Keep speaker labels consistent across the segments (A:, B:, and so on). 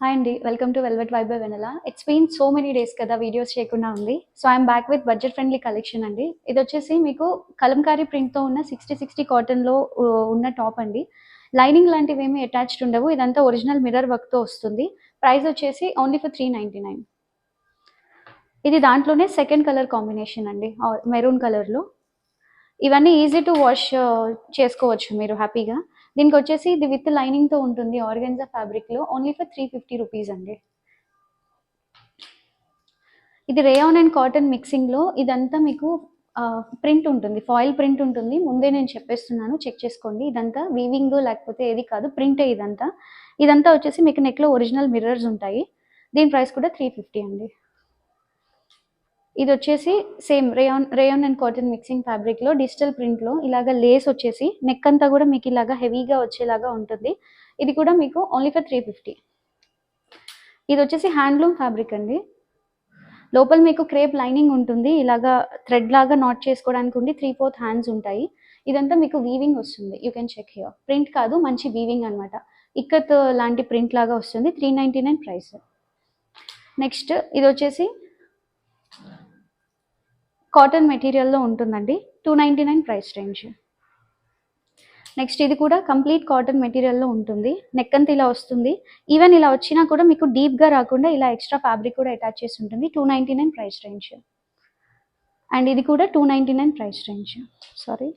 A: Hi అండి. Welcome to velvet vibe by Vennela. It's been so many days కదా videos చేయకుండా ఉంది. So I'm back with budget friendly collection అండి. ఇదొచ్చేసి మీకు కలంకారీ ప్రింట్‌తో ఉన్న 60 కాటన్‌లో ఉన్న టాప్ అండి. లైనింగ్ లాంటివేమీ అటాచ్డ్ ఉండవు. ఇదంతా ఒరిజినల్ మిర్రర్ వర్క్‌తో వస్తుంది. ప్రైస్ వచ్చేసి ఓన్లీ ఫర్ 399. ఇది దాంట్లోనే సెకండ్ కలర్ కాంబినేషన్ అండి. మెరూన్ కలర్‌లో. ఇవన్నీ ఈజీ టు వాష్ చేసుకోవచ్చు మీరు హ్యాపీగా. దీనికొచ్చేసి ఇది విత్ లైనింగ్‌తో ఉంటుంది. ఆర్గాన్జా ఫ్యాబ్రిక్‌లో ఓన్లీ ఫర్ 350 రూపీస్ అండి. ఇది రేయాన్ అండ్ కాటన్ మిక్సింగ్‌లో ఇదంతా మీకు ప్రింట్ ఉంటుంది. ఫాయిల్ ప్రింట్ ఉంటుంది. ముందే నేను చెప్పేస్తున్నాను. చెక్ చేసుకోండి. ఇదంతా వీవింగ్ లేకపోతే ఏది కాదు. ప్రింటే ఇదంతా. ఇదంతా వచ్చేసి మీకు నెక్‌లో ఒరిజినల్ మిర్రర్స్ ఉంటాయి. దీని ప్రైస్ కూడా 350 అండి. ఇది వచ్చేసి same rayon and cotton mixing ఫ్యాబ్రిక్‌లో డిజిటల్ ప్రింట్‌లో ఇలాగ లేస్ వచ్చేసి నెక్ అంతా కూడా మీకు ఇలాగా హెవీగా వచ్చేలాగా ఉంటుంది. ఇది కూడా మీకు ఓన్లీ ఫర్ 350. ఇది వచ్చేసి హ్యాండ్లూమ్ ఫ్యాబ్రిక్ అండి. లోపల మీకు క్రేప్ లైనింగ్ ఉంటుంది. ఇలాగా థ్రెడ్ లాగా నాట్ చేసుకోవడానికి ఉండి 3/4 హ్యాండ్స్ ఉంటాయి. ఇదంతా మీకు వీవింగ్ వస్తుంది. You can check here. Print కాదు, మంచి వీవింగ్ అనమాట. ఇక్కత్ లాంటి ప్రింట్ లాగా వస్తుంది. 399 ప్రైస్. నెక్స్ట్ ఇది వచ్చేసి కాటన్ మెటీరియల్లో ఉంటుందండి. 299 ప్రైస్ రేంజ్. నెక్స్ట్ ఇది కూడా కంప్లీట్ కాటన్ మెటీరియల్లో ఉంటుంది. నెక్ అంతా ఇలా వస్తుంది. ఈవెన్ ఇలా వచ్చినా కూడా మీకు డీప్గా రాకుండా ఇలా ఎక్స్ట్రా ఫ్యాబ్రిక్ కూడా అటాచ్ చేసి ఉంటుంది. 299 ప్రైస్ రేంజ్. అండ్ ఇది కూడా 299 ప్రైస్ రేంజ్. సారీ,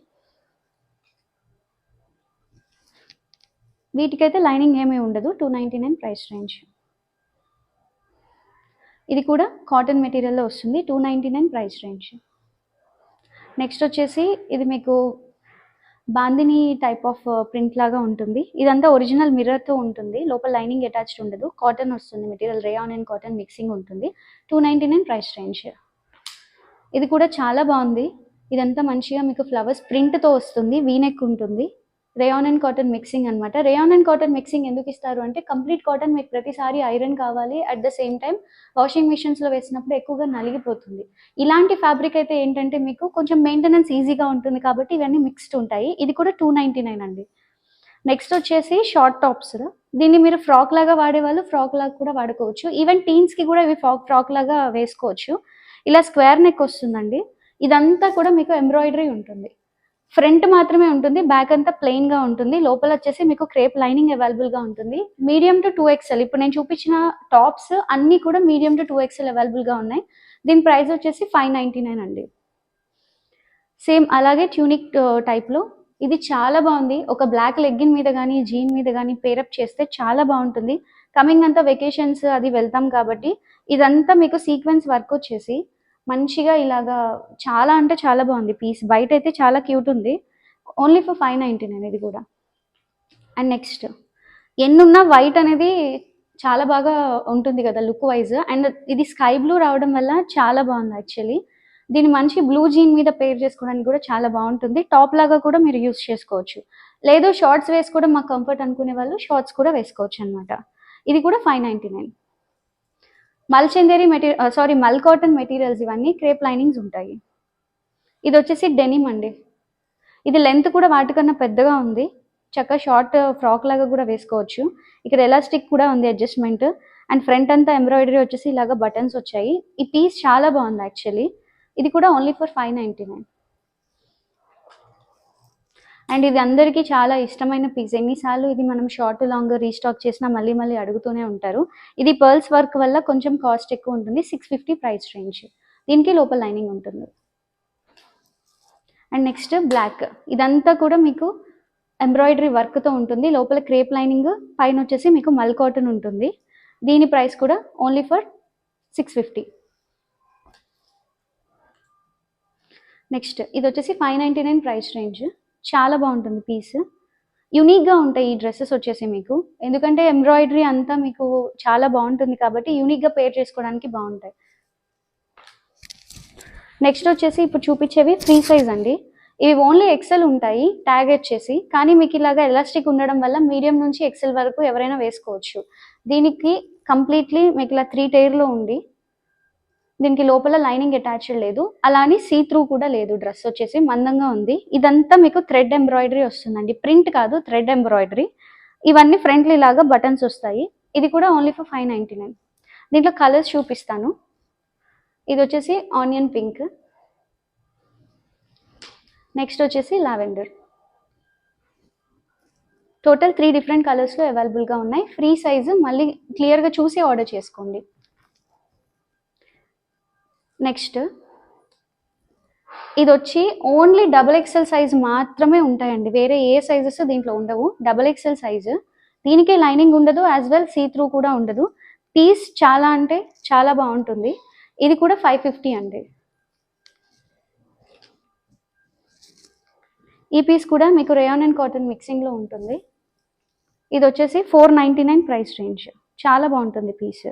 A: వీటికైతే లైనింగ్ ఏమీ ఉండదు. 299 ప్రైస్ రేంజ్. ఇది కూడా కాటన్ మెటీరియల్లో వస్తుంది. 299 ప్రైస్ రేంజ్. నెక్స్ట్ వచ్చేసి ఇది మీకు బాందిని టైప్ ఆఫ్ ప్రింట్ లాగా ఉంటుంది. ఇదంతా ఒరిజినల్ మిర్రర్తో ఉంటుంది. లోపల లైనింగ్ అటాచ్డ్ ఉండదు. కాటన్ వస్తుంది material. Rayon and cotton mixing ఉంటుంది. 299 ప్రైస్ రేంజ్. ఇది కూడా చాలా బాగుంది. ఇదంతా మంచిగా మీకు ఫ్లవర్స్ ప్రింట్తో వస్తుంది. వీనెక్ ఉంటుంది. రేయాన్ అండ్ కాటన్ మిక్సింగ్ అనమాట. రేయాన్ అండ్ కాటన్ మిక్సింగ్ ఎందుకు ఇస్తారు అంటే కంప్లీట్ కాటన్ మీకు ప్రతిసారి ఐరన్ కావాలి. At the same time washing మిషన్స్లో వేసినప్పుడు ఎక్కువగా నలిగిపోతుంది. ఇలాంటి ఫ్యాబ్రిక్ అయితే ఏంటంటే మీకు కొంచెం మెయింటెనెన్స్ ఈజీగా ఉంటుంది కాబట్టి ఇవన్నీ మిక్స్డ్ ఉంటాయి. ఇది కూడా 299 అండి. నెక్స్ట్ వచ్చేసి షార్ట్ టాప్స్. దీన్ని మీరు ఫ్రాక్ లాగా వాడేవాళ్ళు ఫ్రాక్ లాగా కూడా వాడుకోవచ్చు. ఈవెన్ టీన్స్కి కూడా ఇవి ఫ్రాక్ లాగా వేసుకోవచ్చు. ఇలా స్క్వేర్ నెక్ వస్తుందండి. ఇదంతా కూడా మీకు ఎంబ్రాయిడరీ ఉంటుంది. ఫ్రంట్ మాత్రమే ఉంటుంది. బ్యాక్ అంతా ప్లెయిన్గా ఉంటుంది. లోపల వచ్చేసి మీకు క్రేప్ లైనింగ్ అవైలబుల్గా ఉంటుంది. Medium to 2XL. ఇప్పుడు నేను చూపించిన టాప్స్ అన్నీ కూడా మీడియం టు 2XL అవైలబుల్గా ఉన్నాయి. దీని ప్రైస్ వచ్చేసి 599 అండి. సేమ్ అలాగే ట్యూనిక్ టైప్లో ఇది చాలా బాగుంది. ఒక బ్లాక్ లెగ్గిన్ మీద కానీ జీన్ మీద కానీ పేరప్ చేస్తే చాలా బాగుంటుంది. కమింగ్ అంతా వెకేషన్స్ అది వెళ్తాం కాబట్టి ఇదంతా మీకు సీక్వెన్స్ వర్క్ వచ్చేసి మంచిగా ఇలాగా చాలా అంటే చాలా బాగుంది పీస్. బయట అయితే చాలా క్యూట్ ఉంది. ఓన్లీ ఫర్ 599 ఇది కూడా. అండ్ నెక్స్ట్ ఎన్నున్నా వైట్ అనేది చాలా బాగా ఉంటుంది కదా లుక్ వైజ్. అండ్ ఇది స్కై బ్లూ రావడం వల్ల చాలా బాగుంది యాక్చువల్లీ. దీన్ని మంచి బ్లూ జీన్ మీద పేర్ చేసుకోవడానికి కూడా చాలా బాగుంటుంది. టాప్ లాగా కూడా మీరు యూస్ చేసుకోవచ్చు. లేదు షార్ట్స్ వేసుకోవడం మాకు కంఫర్ట్ అనుకునే వాళ్ళు షార్ట్స్ కూడా వేసుకోవచ్చు అనమాట. ఇది కూడా 599. మల్చందేరి మల్ కాటన్ మెటీరియల్స్ ఇవన్నీ క్రేప్ లైనింగ్స్ ఉంటాయి. ఇది వచ్చేసి డెనిమ్ అండి. ఇది లెంత్ కూడా వాటికన్నా పెద్దగా ఉంది. చక్కగా షార్ట్ ఫ్రాక్ లాగా కూడా వేసుకోవచ్చు. ఇక్కడ ఎలాస్టిక్ కూడా ఉంది అడ్జస్ట్మెంట్. అండ్ ఫ్రంట్ అంతా ఎంబ్రాయిడరీ వచ్చేసి ఇలాగా బటన్స్ వచ్చాయి. ఈ పీస్ చాలా బాగుంది యాక్చువల్లీ. ఇది కూడా ఓన్లీ ఫర్ 599. అండ్ ఇది అందరికీ చాలా ఇష్టమైన పీస్. ఎన్నిసార్లు ఇది మనం షార్ట్ లాంగ్ రీస్టాక్ చేసినా మళ్ళీ మళ్ళీ అడుగుతూనే ఉంటారు. ఇది పర్ల్స్ వర్క్ వల్ల కొంచెం కాస్ట్ ఎక్కువ ఉంటుంది. 650 ప్రైస్ రేంజ్. దీనికి లోపల లైనింగ్ ఉంటుంది. And next black. ఇదంతా కూడా మీకు ఎంబ్రాయిడరీ వర్క్తో ఉంటుంది. లోపల క్రేప్ లైనింగ్, పైన వచ్చేసి మీకు మల్ కాటన్ ఉంటుంది. దీని ప్రైస్ కూడా ఓన్లీ ఫర్ 650. నెక్స్ట్ ఇది వచ్చేసి 599 ప్రైస్ రేంజ్. చాలా బాగుంటుంది పీస్. యూనిక్గా ఉంటాయి ఈ డ్రెస్సెస్ వచ్చేసి మీకు. ఎందుకంటే ఎంబ్రాయిడరీ అంతా మీకు చాలా బాగుంటుంది కాబట్టి యూనిక్గా పేర్ చేసుకోవడానికి బాగుంటాయి. నెక్స్ట్ వచ్చేసి ఇప్పుడు చూపించేవి ఫ్రీ సైజ్ అండి. ఇవి ఓన్లీ ఎక్సెల్ ఉంటాయి ట్యాగ్ వచ్చేసి. కానీ మీకు ఇలాగా ఎలాస్టిక్ ఉండడం వల్ల మీడియం నుంచి ఎక్సెల్ వరకు ఎవరైనా వేసుకోవచ్చు. దీనికి కంప్లీట్లీ మీకు ఇలా 3 టైర్లో ఉంది. దీనికి లోపల లైనింగ్ అటాచ్డ్ లేదు. అలానే సీ త్రూ కూడా లేదు. డ్రెస్ వచ్చేసి మందంగా ఉంది. ఇదంతా మీకు థ్రెడ్ ఎంబ్రాయిడరీ వస్తుందండి. ప్రింట్ కాదు, థ్రెడ్ ఎంబ్రాయిడరీ. ఇవన్నీ ఫ్రంట్లో ఇలాగా బటన్స్ వస్తాయి. ఇది కూడా ఓన్లీ ఫర్ 599. దీంట్లో కలర్స్ చూపిస్తాను. ఇది వచ్చేసి ఆనియన్ పింక్, నెక్స్ట్ వచ్చేసి లావెండర్. టోటల్ 3 డిఫరెంట్ కలర్స్లో అవైలబుల్గా ఉన్నాయి. ఫ్రీ సైజు, మళ్ళీ క్లియర్గా చూసి ఆర్డర్ చేసుకోండి. నెక్స్ట్ ఇది వచ్చి ఓన్లీ XXL సైజు మాత్రమే ఉంటాయండి, వేరే ఏ సైజెస్ దీంట్లో ఉండవు. XXL సైజు, దీనికే లైనింగ్ ఉండదు, యాజ్ వెల్ సీ త్రూ కూడా ఉండదు. పీస్ చాలా అంటే చాలా బాగుంటుంది. ఇది కూడా 550 అండి. ఈ పీస్ కూడా మీకు రేయాన్ అండ్ కాటన్ మిక్సింగ్లో ఉంటుంది. ఇది వచ్చేసి 499 ప్రైస్ రేంజ్. చాలా బాగుంటుంది పీస్.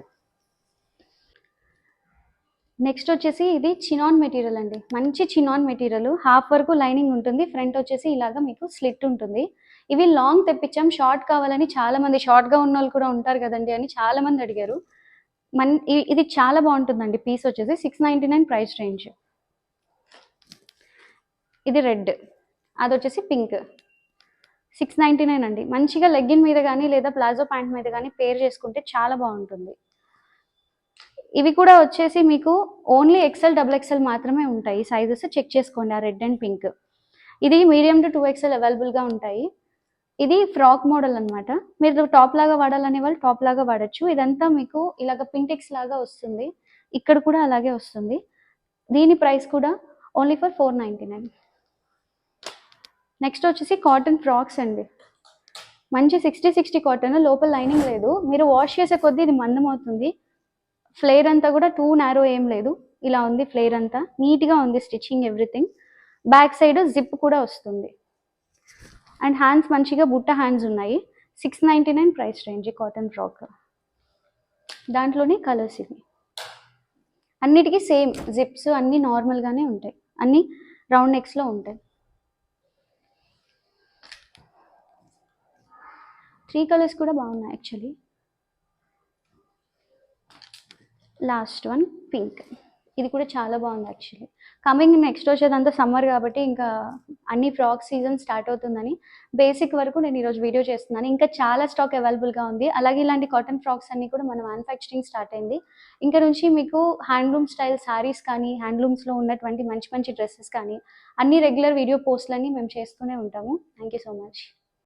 A: నెక్స్ట్ వచ్చేసి ఇది చినాన్ మెటీరియల్ అండి, మంచి చినాన్ మెటీరియల్. హాఫ్ వరకు లైనింగ్ ఉంటుంది, ఫ్రంట్ వచ్చేసి ఇలాగా మీకు స్లిట్ ఉంటుంది. ఇవి లాంగ్ తెప్పించాం, షార్ట్ కావాలని చాలామంది, షార్ట్గా ఉన్న వాళ్ళు కూడా ఉంటారు కదండి అని చాలామంది అడిగారు. ఇది చాలా బాగుంటుందండి. పీస్ వచ్చేసి 699 ప్రైస్ రేంజ్. ఇది రెడ్, అది వచ్చేసి పింక్. 699 అండి. మంచిగా లెగ్గిన్ మీద కానీ లేదా ప్లాజో ప్యాంట్ మీద కానీ పేర్ చేసుకుంటే చాలా బాగుంటుంది. ఇవి కూడా వచ్చేసి మీకు ఓన్లీ XL మాత్రమే ఉంటాయి. సైజెస్ చెక్ చేసుకోండి, ఆ రెడ్ అండ్ పింక్. ఇది మీడియం టు 2XL అవైలబుల్గా ఉంటాయి. ఇది ఫ్రాక్ మోడల్ అనమాట. మీరు టాప్ లాగా వాడాలనే వాళ్ళు టాప్ లాగా వాడచ్చు. ఇదంతా మీకు ఇలాగ పింటెక్స్ లాగా వస్తుంది, ఇక్కడ కూడా అలాగే వస్తుంది. దీని ప్రైస్ కూడా ఓన్లీ ఫర్ 499. నెక్స్ట్ వచ్చేసి కాటన్ ఫ్రాక్స్ అండి, మంచి 60 కాటన్, లోపల లైనింగ్ లేదు. మీరు వాష్ చేసే కొద్దీ ఇది మందం అవుతుంది. ఫ్లేర్ అంతా కూడా టూ నారో ఏం లేదు, ఇలా ఉంది. ఫ్లేర్ అంతా నీట్గా ఉంది, stitching everything. Back side zip కూడా వస్తుంది. అండ్ హ్యాండ్స్ మంచిగా బుట్ట హ్యాండ్స్ ఉన్నాయి. 699 ప్రైస్ రేంజ్ కాటన్ ఫ్రాక్. దాంట్లోనే కలర్స్ ఇవి. అన్నిటికీ సేమ్ జిప్స్ అన్నీ నార్మల్గానే ఉంటాయి, అన్నీ రౌండ్ నెక్స్లో ఉంటాయి. 3 కలర్స్ కూడా బాగున్నాయి యాక్చువల్లీ. లాస్ట్ వన్ పింక్, ఇది కూడా చాలా బాగుంది యాక్చువల్లీ. కమింగ్ నెక్స్ట్ వచ్చేదంతా సమ్మర్ కాబట్టి ఇంకా అన్ని ఫ్రాక్ సీజన్ స్టార్ట్ అవుతుందని బేసిక్ వరకు నేను ఈరోజు వీడియో చేస్తున్నాను. ఇంకా చాలా స్టాక్ అవైలబుల్గా ఉంది. అలాగే ఇలాంటి కాటన్ ఫ్రాక్స్ అన్ని కూడా మన మ్యానుఫ్యాక్చరింగ్ స్టార్ట్ అయింది. ఇంకా నుంచి మీకు హ్యాండ్లూమ్ స్టైల్ శారీస్ కానీ, హ్యాండ్లూమ్స్లో ఉన్నటువంటి మంచి మంచి డ్రెస్సెస్ కానీ అన్ని రెగ్యులర్ వీడియో పోస్ట్లన్నీ మేము చేస్తూనే ఉంటాము. Thank you so much.